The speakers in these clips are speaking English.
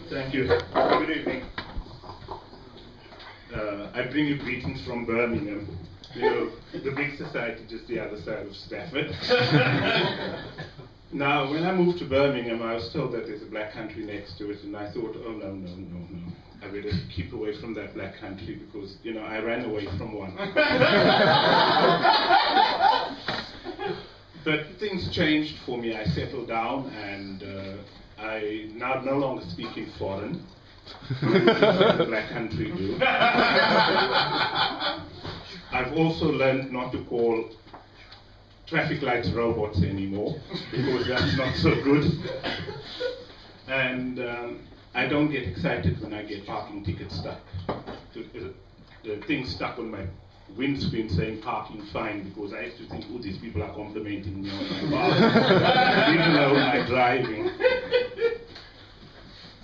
Thank you. Good evening. I bring you greetings from Birmingham. You know, the big society just the other side of Stafford. Now, when I moved to Birmingham, I was told that there's a black country next to it, and I thought, oh no, no, no, no. I better keep away from that black country because, you know, I ran away from one. But things changed for me. I settled down, and I now no longer speak in foreign. The black country do. I've also learned not to call traffic lights robots anymore because that's not so good. And I don't get excited when I get parking tickets stuck. The thing stuck on my windscreen saying parking fine because I used to think, oh, these people are complimenting me on my car, even though I'm driving.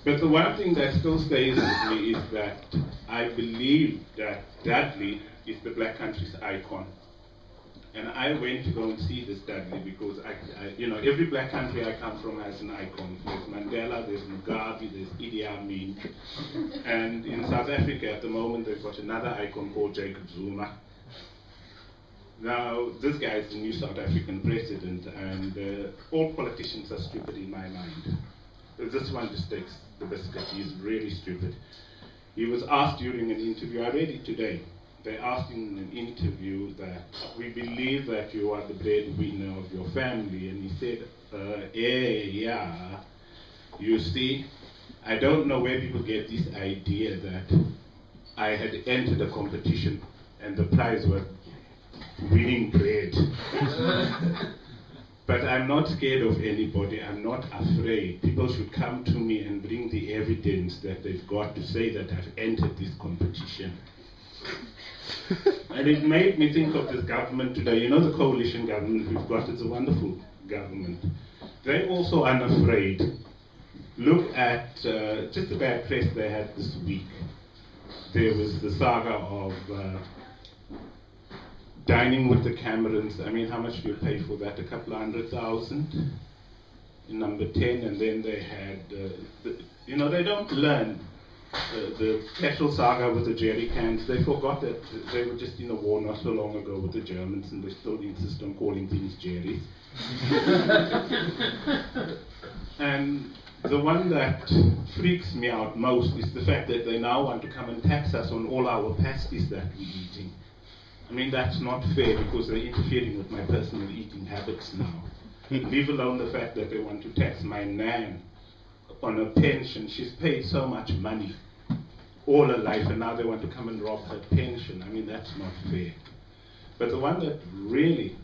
But the one thing that still stays with me is that I believe that Dudley is the black country's icon. And I went to go and see this Dudley because you know, every black country I come from has an icon. There's Mandela, there's Mugabe, there's Idi Amin. And in South Africa at the moment they've got another icon called Jacob Zuma. Now, this guy is the new South African president, and all politicians are stupid in my mind. This one just takes the biscuit. He's really stupid. He was asked during an interview, I read it today, they asked him in an interview that we believe that you are the breadwinner of your family, and he said, yeah, you see, I don't know where people get this idea that I had entered a competition and the prize was winning bread. But I'm not scared of anybody, I'm not afraid. People should come to me and bring the evidence that they've got to say that I've entered this competition. And it made me think of this government today. You know, the coalition government we've got, it's a wonderful government. They're also unafraid. Look at just the bad press they had this week. There was the saga of dining with the Camerons. I mean, how much do you pay for that? A couple of $100,000 in number 10, and then they had, you know, they don't learn. The petrol saga with the jerry cans, they forgot that they were just in a war not so long ago with the Germans, and they still insist on calling things jerrys. And the one that freaks me out most is the fact that they now want to come and tax us on all our pasties that we're eating. I mean, that's not fair because they're interfering with my personal eating habits now. Leave alone the fact that they want to tax my nan on a pension. She's paid so much money all her life, and now they want to come and rob her pension. I mean, that's not fair. But the one that really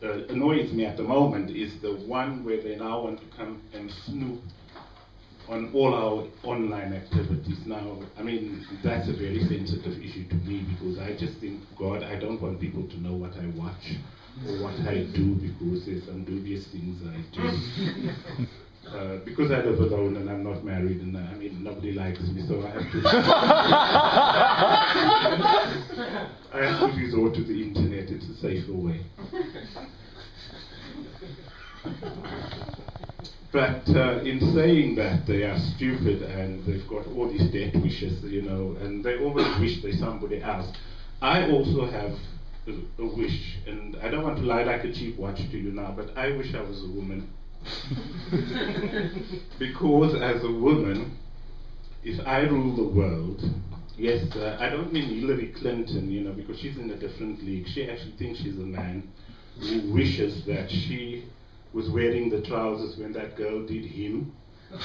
annoys me at the moment is the one where they now want to come and snoop on all our online activities. Now, I mean, that's a very sensitive issue to me because I just think, God, I don't want people to know what I watch or what I do because there's some dubious things I do. Because I live alone and I'm not married, and I mean, nobody likes me, so I have to I have to resort to the internet. It's a safer way. But in saying that, they are stupid and they've got all these death wishes, you know, and they always wish they're somebody else. I also have a wish, and I don't want to lie like a cheap watch to you now, but I wish I was a woman. Because as a woman, if I rule the world, yes, I don't mean Hillary Clinton, you know, because she's in a different league. She actually thinks she's a man who wishes that she was wearing the trousers when that girl did him.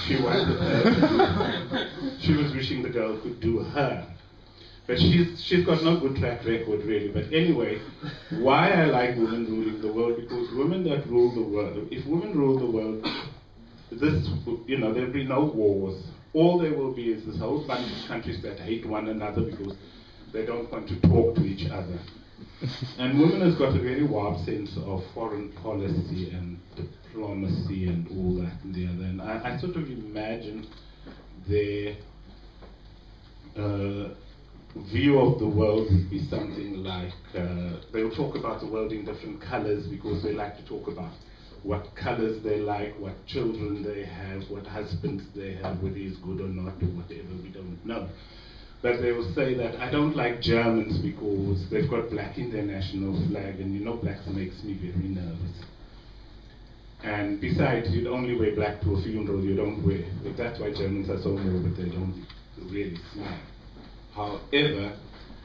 She wanted her. She was wishing the girl could do her. But she's got no good track record, really. But anyway, why I like women ruling the world, because women that rule the world, if women rule the world, this, you know, there'll be no wars. All there will be is this whole bunch of countries that hate one another because they don't want to talk to each other. And women has got a very warped sense of foreign policy and diplomacy and all that and the other. And I sort of imagine their view of the world would be something like, they'll talk about the world in different colors because they like to talk about what colors they like, what children they have, what husbands they have, whether he's good or not or whatever, we don't know. But they will say that I don't like Germans because they've got black in their national flag, and blacks makes me very nervous. And besides, you'd only wear black to a funeral, you don't wear. That's why Germans are so morbid, they don't really smile. However,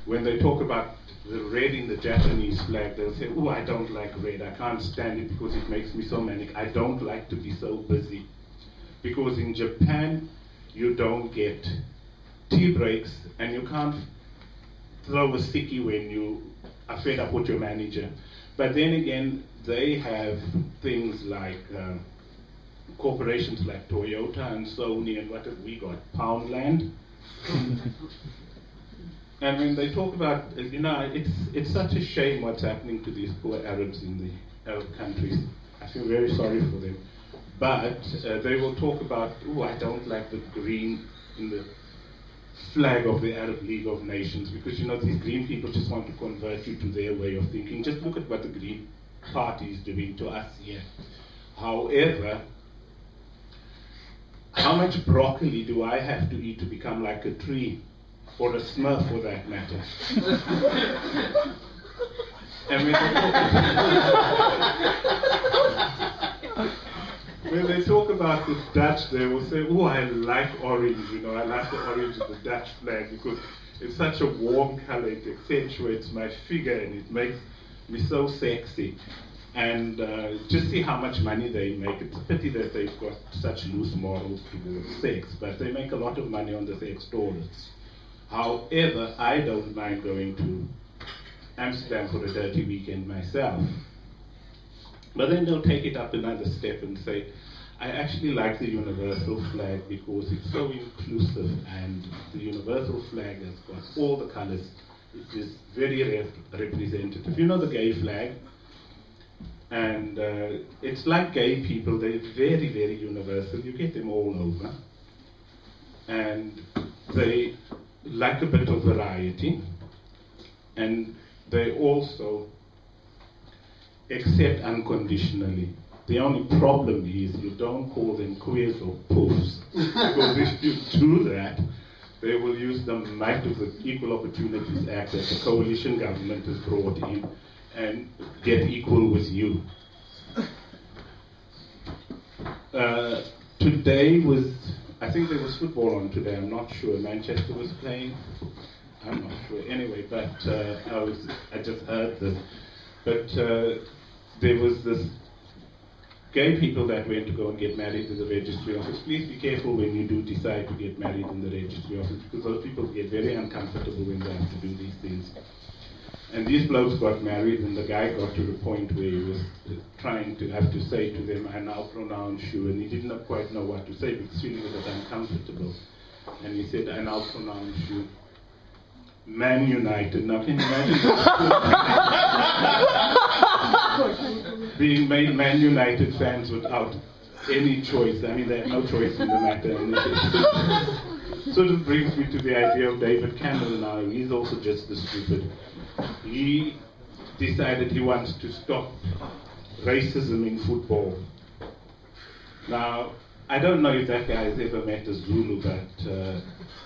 when they talk about the red in the Japanese flag, they'll say, oh, I don't like red, I can't stand it because it makes me so manic. I don't like to be so busy. Because in Japan, you don't get tea breaks, and you can't throw a sticky when you are fed up with your manager. But then again, they have things like corporations like Toyota and Sony, and what have we got? Poundland. And when they talk about, it's such a shame what's happening to these poor Arabs in the Arab countries. I feel very sorry for them. But they will talk about, oh, I don't like the green in the flag of the Arab League of Nations, because these green people just want to convert you to their way of thinking. Just look at what the Green Party is doing to us here. However, how much broccoli do I have to eat to become like a tree? Or a Smurf, for that matter. And when they talk about the Dutch, they will say, oh, I like orange, I like the orange of the Dutch flag because it's such a warm color, it accentuates my figure and it makes me so sexy. And just see how much money they make. It's a pity that they've got such loose morals towards sex, but they make a lot of money on the sex tourists. However, I don't mind going to Amsterdam for a dirty weekend myself. But then they'll take it up another step and say, I actually like the universal flag because it's so inclusive, and the universal flag has got all the colors. It is very representative. The gay flag? And it's like gay people, they're very, very universal. You get them all over. And they like a bit of variety, and they also accept unconditionally. The only problem is you don't call them queers or poofs, because if you do that, they will use the might of the Equal Opportunities Act that the coalition government has brought in and get equal with you. Today was, I think there was football on today, I'm not sure. Manchester was playing, I'm not sure. Anyway, but I just heard this. But there was this gay people that went to go and get married in the registry office. Please be careful when you do decide to get married in the registry office, because those people get very uncomfortable when they have to do these things. And these blokes got married, and the guy got to the point where he was trying to have to say to them, I now pronounce you, and he didn't quite know what to say because he was uncomfortable. And he said, I now pronounce you Man United. Now can you imagine being made Man United fans without any choice? I mean, they have no choice in the matter. And it sort of brings me to the idea of David Cameron now. He's also just as stupid. He decided he wants to stop racism in football. Now, I don't know if that guy has ever met a Zulu, but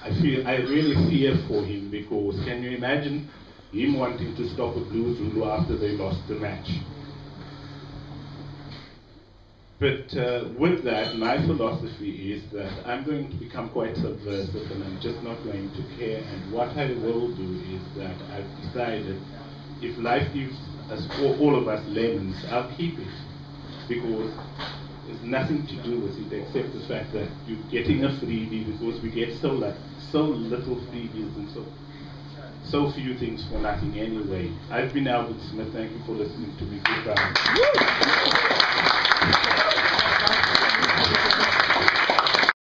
I really fear for him, because can you imagine him wanting to stop a blue Zulu after they lost the match? But with that, my philosophy is that I'm going to become quite subversive, and I'm just not going to care. And what I will do is that I've decided, if life gives us all of us lemons, I'll keep it, because there's nothing to do with it except the fact that you're getting a freebie, because we get so little freebies and so few things for nothing anyway. I've been Albert Smith. Thank you for listening to me. Goodbye.